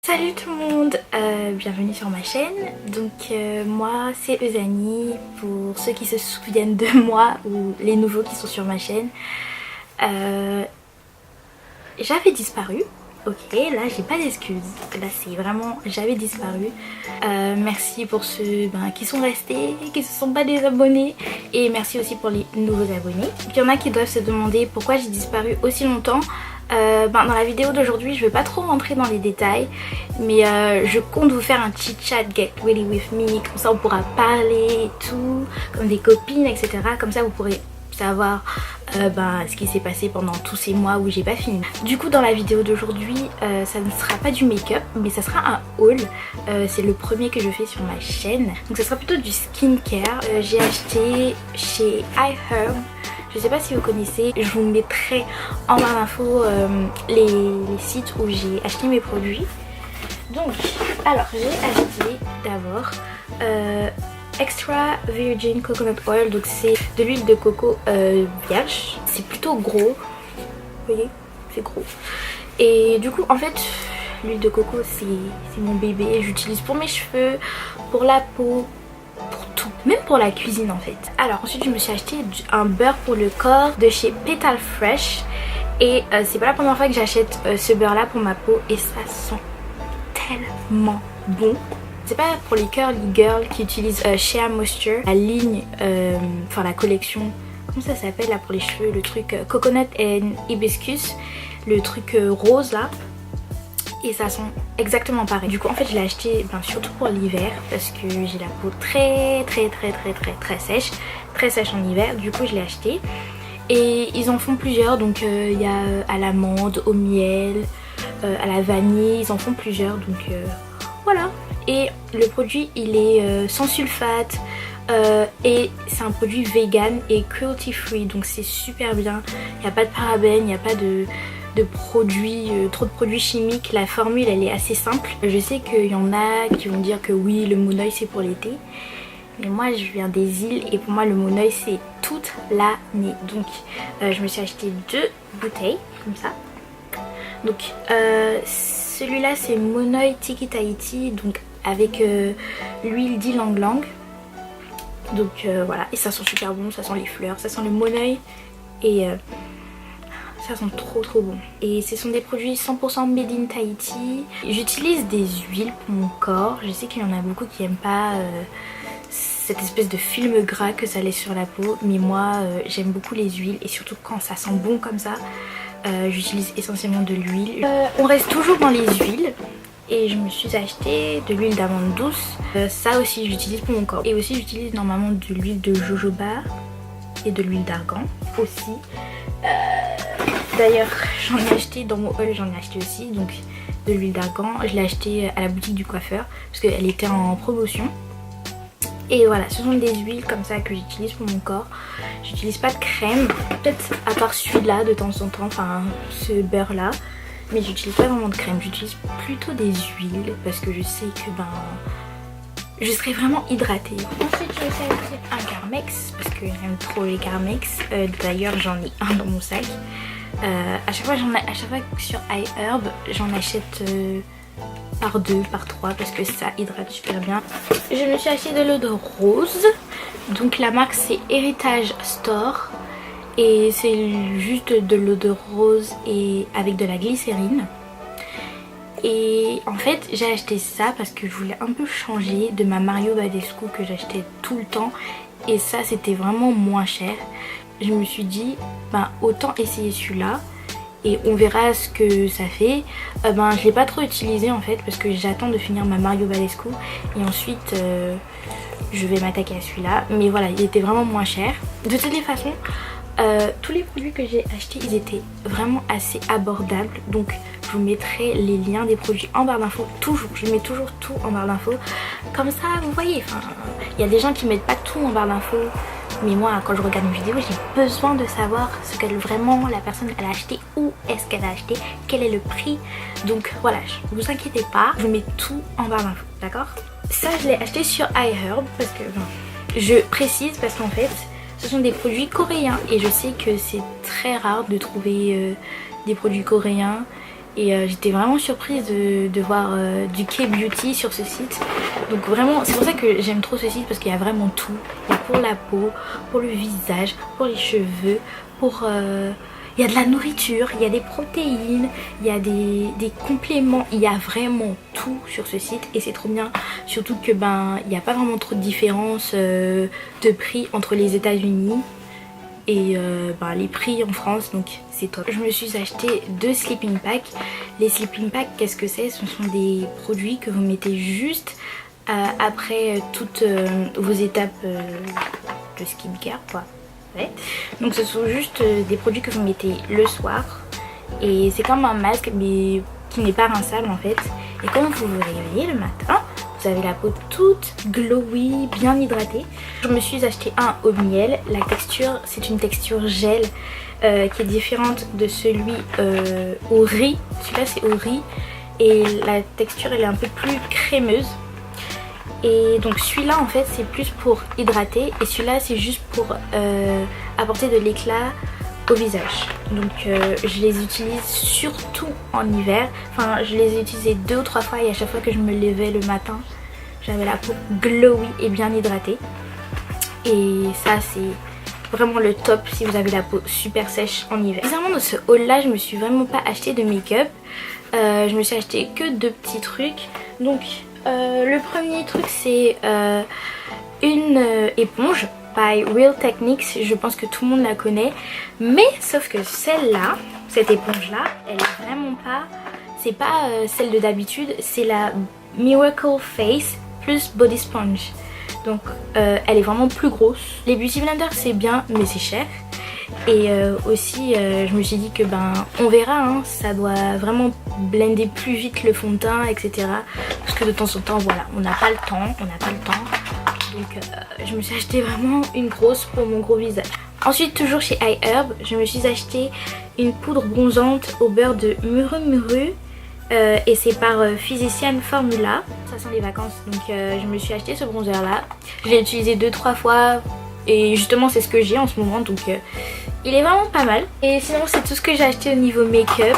Salut tout le monde, bienvenue sur ma chaîne. Donc moi c'est Euzanie pour ceux qui se souviennent de moi ou les nouveaux qui sont sur ma chaîne. J'avais disparu, ok, là j'ai pas d'excuses, là c'est vraiment j'avais disparu. Merci pour ceux qui sont restés, qui se sont pas désabonnés, et merci aussi pour les nouveaux abonnés. Il y en a qui doivent se demander pourquoi j'ai disparu aussi longtemps. Dans la vidéo d'aujourd'hui je vais pas trop rentrer dans les détails, mais je compte vous faire un chit chat get ready with me, comme ça on pourra parler et tout comme des copines, etc. Comme ça vous pourrez savoir ce qui s'est passé pendant tous ces mois où j'ai pas fini. Du coup dans la vidéo d'aujourd'hui ça ne sera pas du make-up mais ça sera un haul. C'est le premier que je fais sur ma chaîne, donc ça sera plutôt du skincare. J'ai acheté chez iHerb. Je sais pas si vous connaissez, je vous mettrai en barre d'infos les sites où j'ai acheté mes produits. Donc, alors j'ai acheté d'abord Extra Virgin Coconut Oil, donc c'est de l'huile de coco vierge. C'est plutôt gros, vous voyez, c'est gros. Et du coup en fait l'huile de coco c'est mon bébé, j'utilise pour mes cheveux, pour la peau, pour tout, même pour la cuisine en fait. Alors ensuite je me suis acheté un beurre pour le corps de chez Petal Fresh, et c'est pas la première fois que j'achète ce beurre là pour ma peau, et ça sent tellement bon. C'est pas pour les curly girls qui utilisent Shea Moisture, la ligne, enfin la collection, comment ça s'appelle là pour les cheveux, le truc Coconut and Hibiscus, le truc rose là. Et ça sent exactement pareil. Du coup en fait je l'ai acheté surtout pour l'hiver parce que j'ai la peau très sèche, très sèche en hiver. Du coup je l'ai acheté et ils en font plusieurs, donc il y a à l'amande, au miel, à la vanille, ils en font plusieurs, donc voilà. Et le produit il est sans sulfate et c'est un produit vegan et cruelty free, donc c'est super bien. Il n'y a pas de parabènes, il n'y a pas de produits, trop de produits chimiques. La formule elle est assez simple. Je sais qu'il y en a qui vont dire que oui le Monoeil c'est pour l'été, mais moi je viens des îles et pour moi le Monoeil c'est toute l'année. Donc je me suis acheté 2 bouteilles comme ça. Donc celui-là c'est Monoeil Tiki Tahiti, donc avec l'huile d'ylang ylang. Donc voilà, et ça sent super bon, ça sent les fleurs, ça sent le Monoeil et ça sent trop bon. Et ce sont des produits 100% made in Tahiti. J'utilise des huiles pour mon corps. Je sais qu'il y en a beaucoup qui n'aiment pas cette espèce de film gras que ça laisse sur la peau, mais moi j'aime beaucoup les huiles, et surtout quand ça sent bon comme ça. J'utilise essentiellement de l'huile. On reste toujours dans les huiles et je me suis acheté de l'huile d'amande douce. Ça aussi j'utilise pour mon corps. Et aussi j'utilise normalement de l'huile de jojoba et de l'huile d'argan aussi. D'ailleurs j'en ai acheté dans mon haul, j'en ai acheté aussi donc de l'huile d'argan. Je l'ai acheté à la boutique du coiffeur parce qu'elle était en promotion. Et voilà, ce sont des huiles comme ça que j'utilise pour mon corps. J'utilise pas de crème, peut-être à part celui-là de temps en temps, enfin ce beurre là. Mais j'utilise pas vraiment de crème, j'utilise plutôt des huiles parce que je sais que je serai vraiment hydratée. Ensuite j'ai aussi acheté un Carmex parce que j'aime trop les Carmex. D'ailleurs j'en ai un dans mon sac. À chaque fois sur iHerb j'en achète par 2, par 3 parce que ça hydrate super bien. Je me suis acheté de l'eau de rose, donc la marque c'est Heritage Store, et c'est juste de l'eau de rose et avec de la glycérine. Et en fait j'ai acheté ça parce que je voulais un peu changer de ma Mario Badescu que j'achetais tout le temps, et ça c'était vraiment moins cher. Je me suis dit autant essayer celui-là et on verra ce que ça fait. Je l'ai pas trop utilisé en fait parce que j'attends de finir ma Mario Badescu et ensuite je vais m'attaquer à celui-là. Mais voilà, il était vraiment moins cher. De toutes les façons tous les produits que j'ai achetés ils étaient vraiment assez abordables, donc je vous mettrai les liens des produits en barre d'infos. Toujours, je mets toujours tout en barre d'infos, comme ça vous voyez. Il y a des gens qui mettent pas tout en barre d'infos, mais moi quand je regarde une vidéo j'ai besoin de savoir ce que vraiment la personne elle a acheté, où est-ce qu'elle a acheté, quel est le prix. Donc voilà, ne vous inquiétez pas, je mets tout en barre d'infos, d'accord. Ça je l'ai acheté sur iHerb parce que je précise parce qu'en fait ce sont des produits coréens et je sais que c'est très rare de trouver des produits coréens et j'étais vraiment surprise de voir du K-beauty sur ce site. Donc vraiment c'est pour ça que j'aime trop ce site, parce qu'il y a vraiment tout. Il y a pour la peau, pour le visage, pour les cheveux, pour... il y a de la nourriture, il y a des protéines, il y a des compléments, il y a vraiment tout sur ce site et c'est trop bien. Surtout que il n'y a pas vraiment trop de différence de prix entre les États-Unis et les prix en France, donc c'est top. Je me suis acheté 2 sleeping packs. Les sleeping packs, qu'est-ce que c'est? Ce sont des produits que vous mettez juste après toutes vos étapes de skincare quoi. Ouais. Donc ce sont juste des produits que vous mettez le soir et c'est comme un masque mais qui n'est pas rinçable en fait. Et quand vous vous réveillez le matin, vous avez la peau toute glowy, bien hydratée. Je me suis acheté un au miel. La texture, c'est une texture gel qui est différente de celui au riz. Celui-là c'est au riz et la texture elle est un peu plus crémeuse. Et donc celui-là en fait c'est plus pour hydrater et celui-là c'est juste pour apporter de l'éclat au visage. Donc je les utilise surtout en hiver. Enfin je les ai utilisés 2 ou 3 fois et à chaque fois que je me levais le matin j'avais la peau glowy et bien hydratée. Et ça c'est vraiment le top si vous avez la peau super sèche en hiver. Bizarrement dans ce haul là je me suis vraiment pas acheté de make-up. Je me suis acheté que 2 petits trucs. Donc le premier truc c'est une éponge by Real Techniques, je pense que tout le monde la connaît, mais sauf que celle-là, cette éponge là, elle est vraiment pas, c'est pas celle de d'habitude, c'est la Miracle Face plus Body Sponge, donc elle est vraiment plus grosse. Les Beauty Blender c'est bien mais c'est cher. Et aussi je me suis dit que on verra hein, ça doit vraiment blender plus vite le fond de teint etc. Parce que de temps en temps voilà on n'a pas le temps, donc je me suis acheté vraiment une grosse pour mon gros visage. Ensuite toujours chez iHerb je me suis acheté une poudre bronzante au beurre de Muru Muru et c'est par Physician Formula. Ça sent les vacances donc je me suis acheté ce bronzer là. Je l'ai utilisé 2-3 fois. Et justement c'est ce que j'ai en ce moment donc il est vraiment pas mal. Et sinon c'est tout ce que j'ai acheté au niveau make-up.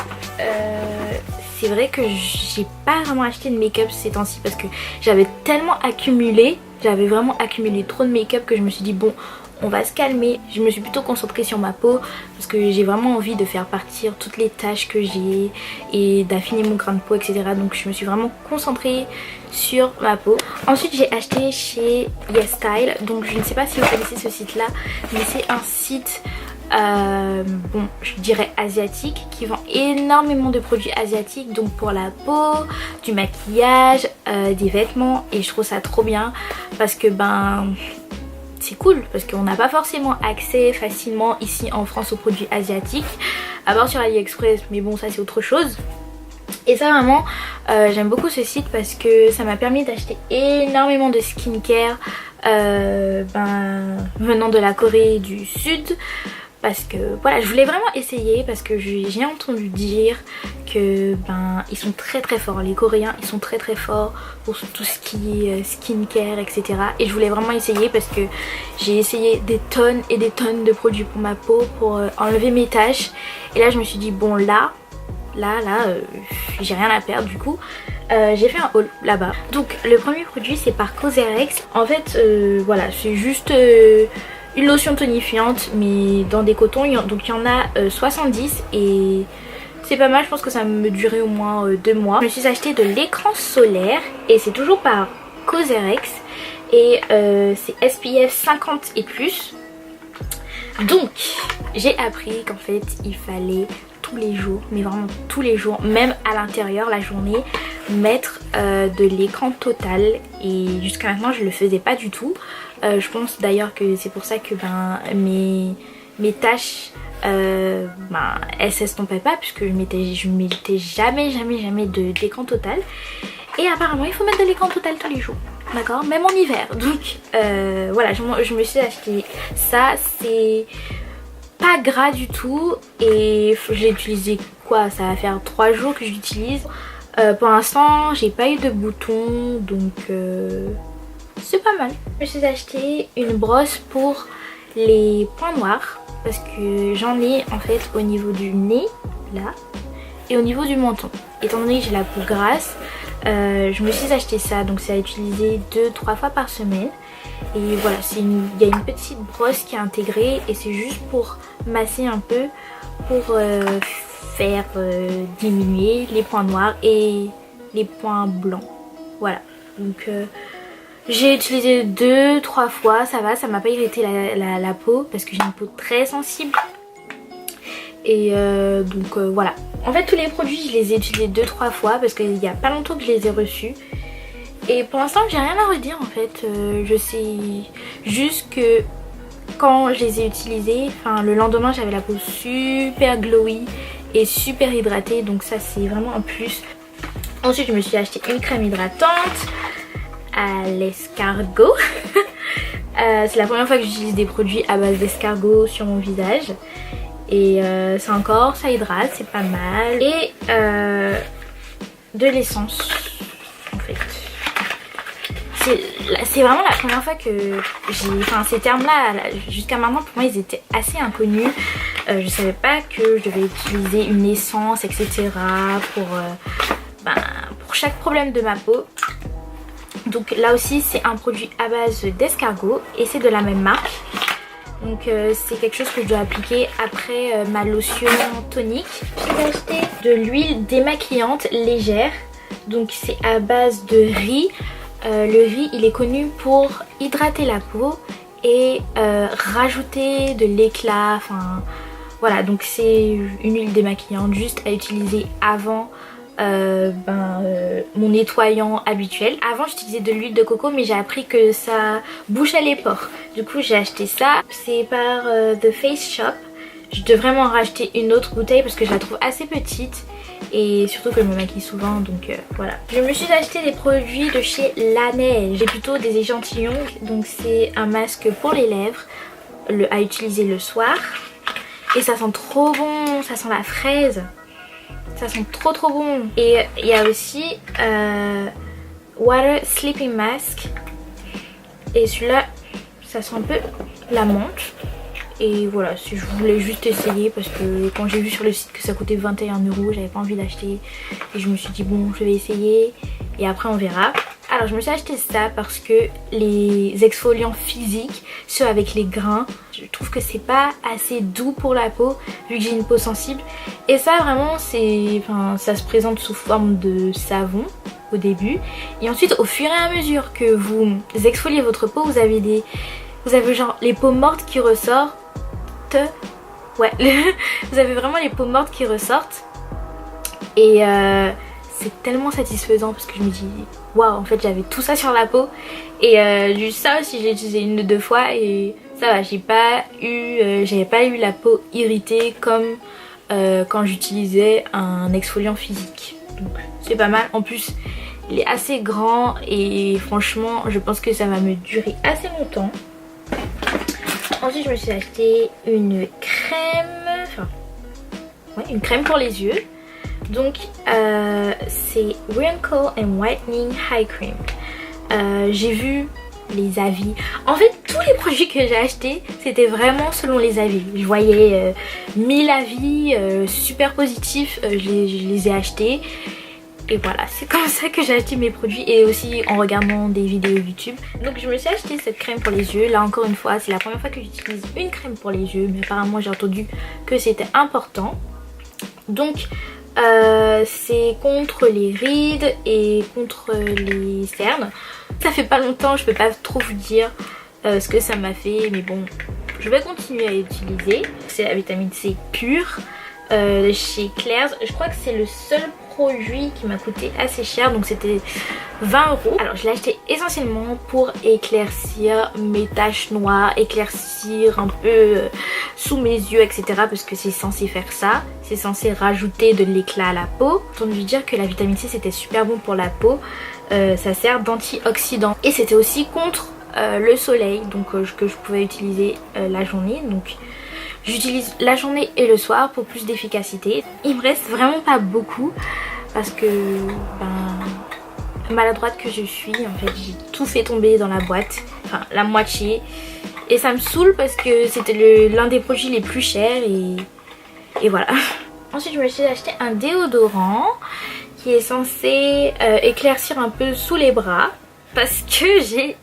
C'est vrai que j'ai pas vraiment acheté de make-up ces temps-ci parce que j'avais tellement accumulé. J'avais vraiment accumulé trop de make-up que je me suis dit bon on va se calmer. Je me suis plutôt concentrée sur ma peau parce que j'ai vraiment envie de faire partir toutes les taches que j'ai et d'affiner mon grain de peau etc. Donc je me suis vraiment concentrée sur ma peau. Ensuite j'ai acheté chez YesStyle, donc je ne sais pas si vous connaissez ce site là mais c'est un site bon je dirais asiatique qui vend énormément de produits asiatiques, donc pour la peau, du maquillage, des vêtements, et je trouve ça trop bien parce que c'est cool parce qu'on n'a pas forcément accès facilement ici en France aux produits asiatiques à part sur AliExpress, mais bon ça c'est autre chose. Et ça vraiment j'aime beaucoup ce site parce que ça m'a permis d'acheter énormément de skincare venant de la Corée du Sud. Parce que voilà je voulais vraiment essayer parce que j'ai entendu dire que ils sont très très forts, les Coréens ils sont très très forts pour tout ce qui est skincare etc. Et je voulais vraiment essayer parce que j'ai essayé des tonnes et des tonnes de produits pour ma peau pour enlever mes taches. Et là je me suis dit bon là j'ai rien à perdre du coup. J'ai fait un haul là-bas. Donc le premier produit c'est par Cosrx. En fait voilà c'est juste une lotion tonifiante mais dans des cotons, donc il y en a 70 et c'est pas mal, je pense que ça me durait au moins 2 mois. Je me suis acheté de l'écran solaire et c'est toujours par Cosrx et c'est SPF 50 et plus. Donc j'ai appris qu'en fait il fallait tous les jours, mais vraiment tous les jours, même à l'intérieur la journée, mettre de l'écran total et jusqu'à maintenant je le faisais pas du tout. Je pense d'ailleurs que c'est pour ça que mes taches elles s'estompaient pas puisque je mettais jamais d'écran total. Et apparemment il faut mettre de l'écran total tous les jours, d'accord, même en hiver. Donc voilà je me suis acheté ça, c'est pas gras du tout et je l'ai utilisé quoi, ça va faire 3 jours que je l'utilise. Pour l'instant j'ai pas eu de boutons donc c'est pas mal. Je me suis acheté une brosse pour les points noirs parce que j'en ai en fait au niveau du nez là et au niveau du menton. Étant donné que j'ai la peau grasse, je me suis acheté ça, donc c'est à utiliser 2-3 fois par semaine. Et voilà, il y a une petite brosse qui est intégrée et c'est juste pour masser un peu, pour faire diminuer les points noirs et les points blancs. Voilà, donc j'ai utilisé 2-3 fois, ça va, ça m'a pas irrité la peau parce que j'ai une peau très sensible. Et donc voilà. En fait tous les produits je les ai utilisés 2-3 fois parce qu'il y a pas longtemps que je les ai reçus. Et pour l'instant j'ai rien à redire en fait. Je sais juste que quand je les ai utilisés, le lendemain j'avais la peau super glowy et super hydratée. Donc ça c'est vraiment un plus. Ensuite je me suis acheté une crème hydratante à l'escargot. C'est la première fois que j'utilise des produits à base d'escargot sur mon visage. Et ça encore, ça hydrate, c'est pas mal. Et de l'essence en fait. C'est vraiment la première fois que j'ai... ces termes là, jusqu'à maintenant pour moi ils étaient assez inconnus. Je savais pas que je devais utiliser une essence etc. pour chaque problème de ma peau. Donc là aussi c'est un produit à base d'escargot et c'est de la même marque. Donc c'est quelque chose que je dois appliquer après ma lotion tonique. J'ai acheté de l'huile démaquillante légère. Donc c'est à base de riz. Le riz il est connu pour hydrater la peau et rajouter de l'éclat. Voilà, donc c'est une huile démaquillante juste à utiliser avant mon nettoyant habituel. Avant j'utilisais de l'huile de coco mais j'ai appris que ça bouchait les pores. Du coup j'ai acheté ça. C'est par The Face Shop. Je devrais m'en racheter une autre bouteille parce que je la trouve assez petite. Et surtout que je me maquille souvent donc voilà. Je me suis acheté des produits de chez La Neige. J'ai plutôt des échantillons. Donc c'est un masque pour les lèvres à utiliser le soir. Et ça sent trop bon. Ça sent la fraise. Ça sent trop bon. Et il y a aussi Water Sleeping Mask. Et celui-là, ça sent un peu la menthe. Et voilà, je voulais juste essayer parce que quand j'ai vu sur le site que ça coûtait 21 €, j'avais pas envie d'acheter. Et je me suis dit bon, je vais essayer et après on verra. Alors je me suis acheté ça parce que les exfoliants physiques, ceux avec les grains, je trouve que c'est pas assez doux pour la peau vu que j'ai une peau sensible. Et ça vraiment ça se présente sous forme de savon au début. Et ensuite au fur et à mesure que vous exfoliez votre peau, vous avez genre les peaux mortes qui ressortent. Ouais, vous avez vraiment les peaux mortes qui ressortent. Et c'est tellement satisfaisant parce que je me dis waouh, en fait j'avais tout ça sur la peau. Et juste ça aussi j'ai utilisé 1 ou 2 fois et ça va, j'avais pas eu la peau irritée comme quand j'utilisais un exfoliant physique. Donc c'est pas mal. En plus il est assez grand et franchement je pense que ça va me durer assez longtemps. Ensuite je me suis acheté une crème, une crème pour les yeux. Donc c'est Wrinkle and Whitening Eye Cream. J'ai vu les avis. En fait tous les produits que j'ai achetés c'était vraiment selon les avis. Je voyais 1000 avis super positifs, je les ai achetés. Et voilà, c'est comme ça que j'ai acheté mes produits et aussi en regardant des vidéos YouTube. Donc je me suis acheté cette crème pour les yeux. Là encore une fois, c'est la première fois que j'utilise une crème pour les yeux. Mais apparemment j'ai entendu que c'était important. Donc c'est contre les rides et contre les cernes. Ça fait pas longtemps, je peux pas trop vous dire ce que ça m'a fait. Mais bon, je vais continuer à l'utiliser. C'est la vitamine C pure chez Claire's. Je crois que c'est le seul produit qui m'a coûté assez cher, donc c'était 20 €. Alors je l'ai acheté essentiellement pour éclaircir mes taches noires, éclaircir un peu sous mes yeux etc, parce que c'est censé faire ça, c'est censé rajouter de l'éclat à la peau. J'ai entendu dire que la vitamine C c'était super bon pour la peau, ça sert d'antioxydant et c'était aussi contre le soleil, donc que je pouvais utiliser la journée. Donc j'utilise la journée et le soir pour plus d'efficacité. Il me reste vraiment pas beaucoup parce que maladroite que je suis, en fait j'ai tout fait tomber dans la boîte, enfin la moitié. Et ça me saoule parce que c'était l'un des produits les plus chers et voilà. Ensuite je me suis acheté un déodorant qui est censé éclaircir un peu sous les bras parce que j'ai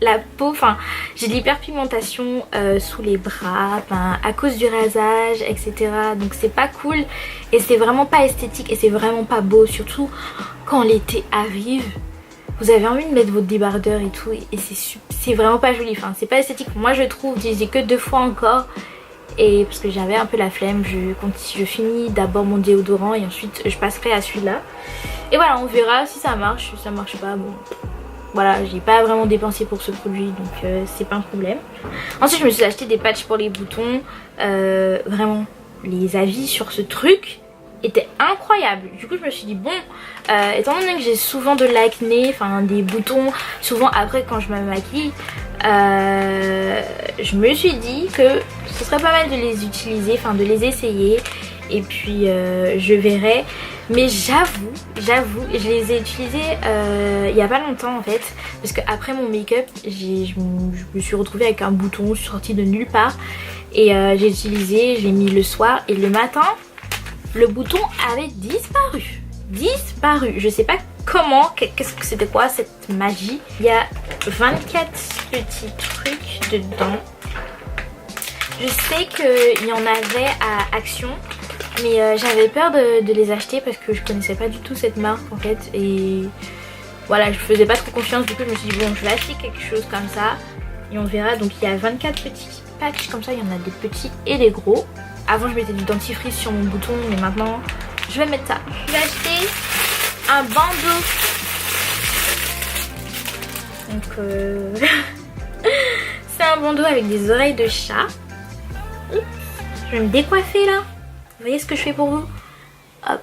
la peau, enfin j'ai de l'hyperpigmentation sous les bras, à cause du rasage, etc. Donc c'est pas cool et c'est vraiment pas esthétique et c'est vraiment pas beau, surtout quand l'été arrive. Vous avez envie de mettre votre débardeur et tout et c'est vraiment pas joli, enfin c'est pas esthétique. Moi je trouve, j'ai que 2 fois encore et parce que j'avais un peu la flemme, je finis d'abord mon déodorant et ensuite je passerai à celui-là. Et voilà, on verra si ça marche, si ça marche pas, bon... Voilà, j'ai pas vraiment dépensé pour ce produit donc c'est pas un problème. Ensuite je me suis acheté des patchs pour les boutons. Vraiment les avis sur ce truc étaient incroyables. Du coup je me suis dit bon, étant donné que j'ai souvent de l'acné, enfin des boutons souvent après quand je me maquille, je me suis dit que ce serait pas mal de les utiliser, enfin de les essayer. Et puis je verrai. Mais j'avoue, je les ai utilisés il y a pas longtemps en fait. Parce que après mon make-up, je me suis retrouvée avec un bouton sorti de nulle part. Et j'ai utilisé, je l'ai mis le soir et le matin, le bouton avait disparu. Je sais pas comment, qu'est-ce que c'était quoi cette magie. Il y a 24 petits trucs dedans. Je sais qu'il y en avait à Action. Mais j'avais peur de les acheter parce que je connaissais pas du tout cette marque en fait. Et voilà, je faisais pas trop confiance. Du coup je me suis dit bon, je vais acheter quelque chose comme ça et on verra. Donc il y a 24 petits patchs comme ça, il y en a des petits et des gros. Avant je mettais du dentifrice sur mon bouton, mais maintenant je vais mettre ça. J'ai acheté un bandeau. Donc c'est un bandeau avec des oreilles de chat. Oups. Je vais me décoiffer là. Vous voyez ce que je fais pour vous? Hop.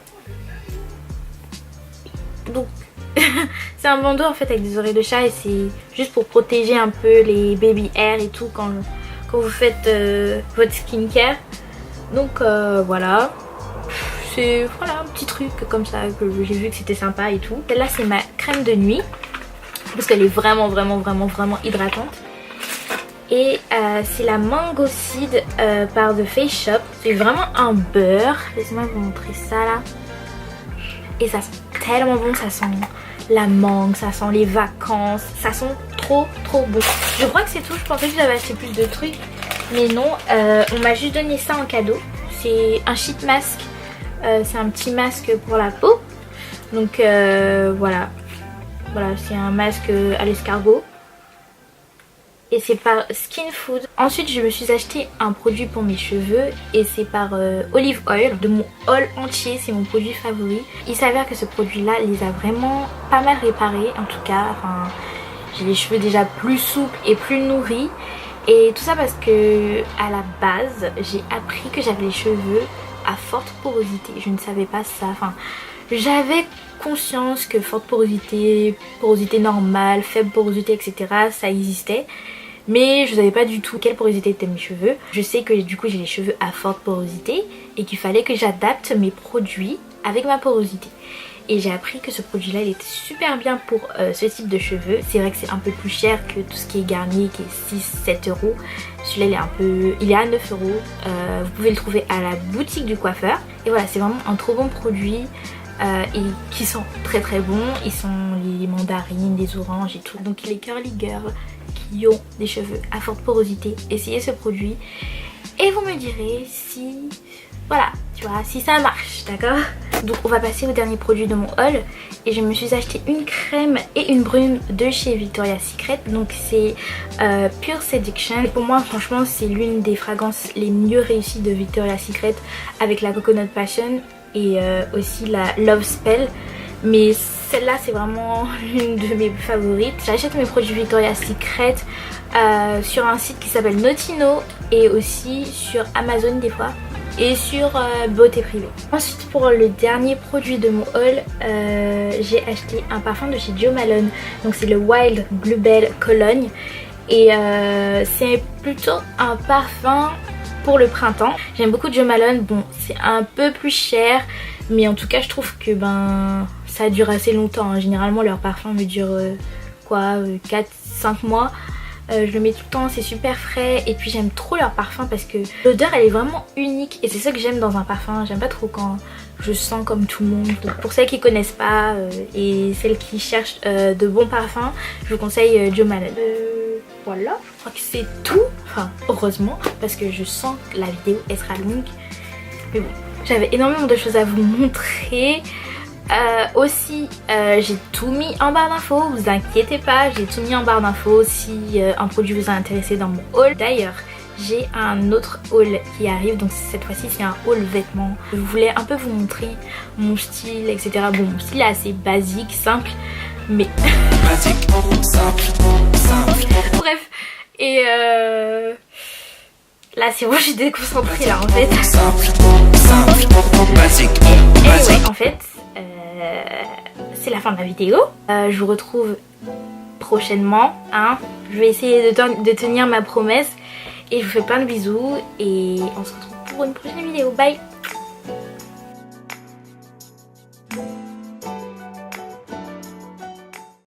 Donc c'est un bandeau en fait avec des oreilles de chat et c'est juste pour protéger un peu les baby hairs et tout quand vous faites votre skincare. Donc voilà. C'est voilà, un petit truc comme ça que j'ai vu que c'était sympa et tout. Celle-là c'est ma crème de nuit parce qu'elle est vraiment hydratante. Et c'est la Mango Seed par The Face Shop. C'est vraiment un beurre. Laissez-moi vous montrer ça là. Et ça sent tellement bon. Ça sent la mangue, ça sent les vacances. Ça sent trop bon. Je crois que c'est tout. Je pensais que j'avais acheté plus de trucs. Mais non, on m'a juste donné ça en cadeau. C'est un sheet mask. C'est un petit masque pour la peau. Donc voilà. Voilà, c'est un masque à l'escargot. Et c'est par Skin Food. Ensuite je me suis acheté un produit pour mes cheveux et c'est par Olive Oil, de mon haul entier, c'est mon produit favori. Il s'avère que ce produit là les a vraiment pas mal réparés en tout cas. Enfin, j'ai les cheveux déjà plus souples et plus nourris. Et tout ça parce que à la base j'ai appris que j'avais les cheveux à forte porosité. Je ne savais pas ça. Enfin, j'avais conscience que forte porosité, porosité normale, faible porosité, etc. ça existait. Mais je ne savais pas du tout quelle porosité étaient mes cheveux. Je sais que du coup j'ai les cheveux à forte porosité et qu'il fallait que j'adapte mes produits avec ma porosité. Et j'ai appris que ce produit là il était super bien pour ce type de cheveux. C'est vrai que c'est un peu plus cher que tout ce qui est Garnier qui est 6-7 euros. Celui-là il est à 9 euros. Vous pouvez le trouver à la boutique du coiffeur. Et voilà, c'est vraiment un trop bon produit. Et qui sont très bons. Ils sont les mandarines, les oranges et tout. Donc les curly girls qui ont des cheveux à forte porosité, essayez ce produit et vous me direz si voilà, tu vois, si ça marche, d'accord? Donc on va passer au dernier produit de mon haul et je me suis acheté une crème et une brume de chez Victoria's Secret. Donc c'est Pure Seduction et pour moi franchement c'est l'une des fragrances les mieux réussies de Victoria's Secret avec la Coconut Passion et aussi la Love Spell. Mais celle-là c'est vraiment l'une de mes favorites. J'achète mes produits Victoria's Secret sur un site qui s'appelle Notino et aussi sur Amazon des fois et sur Beauté Privée. Ensuite pour le dernier produit de mon haul, j'ai acheté un parfum de chez Jo Malone. Donc c'est le Wild Bluebell Cologne et c'est plutôt un parfum pour le printemps. J'aime beaucoup Jo Malone. Bon, c'est un peu plus cher mais en tout cas je trouve que ça dure assez longtemps. Généralement leurs parfums me durent 4-5 mois. je le mets tout le temps, c'est super frais et puis j'aime trop leur parfum parce que l'odeur elle est vraiment unique et c'est ça que j'aime dans un parfum. J'aime pas trop quand je sens comme tout le monde. Donc pour celles qui connaissent pas et celles qui cherchent de bons parfums, je vous conseille Jo Malone. Voilà, je crois que c'est tout. Enfin heureusement parce que je sens que la vidéo elle sera longue. Mais bon, j'avais énormément de choses à vous montrer. Aussi j'ai tout mis en barre d'infos, vous inquiétez pas, j'ai tout mis en barre d'infos si un produit vous a intéressé dans mon haul. D'ailleurs j'ai un autre haul qui arrive, donc cette fois-ci c'est un haul vêtements. Je voulais un peu vous montrer mon style etc. Bon, mon style est assez basique, simple, mais basique, simple. Bref, et là c'est bon, je suis déconcentrée là en fait. Anyway, en fait c'est la fin de la vidéo. Je vous retrouve prochainement, hein. Je vais essayer de tenir ma promesse et je vous fais plein de bisous et on se retrouve pour une prochaine vidéo. Bye.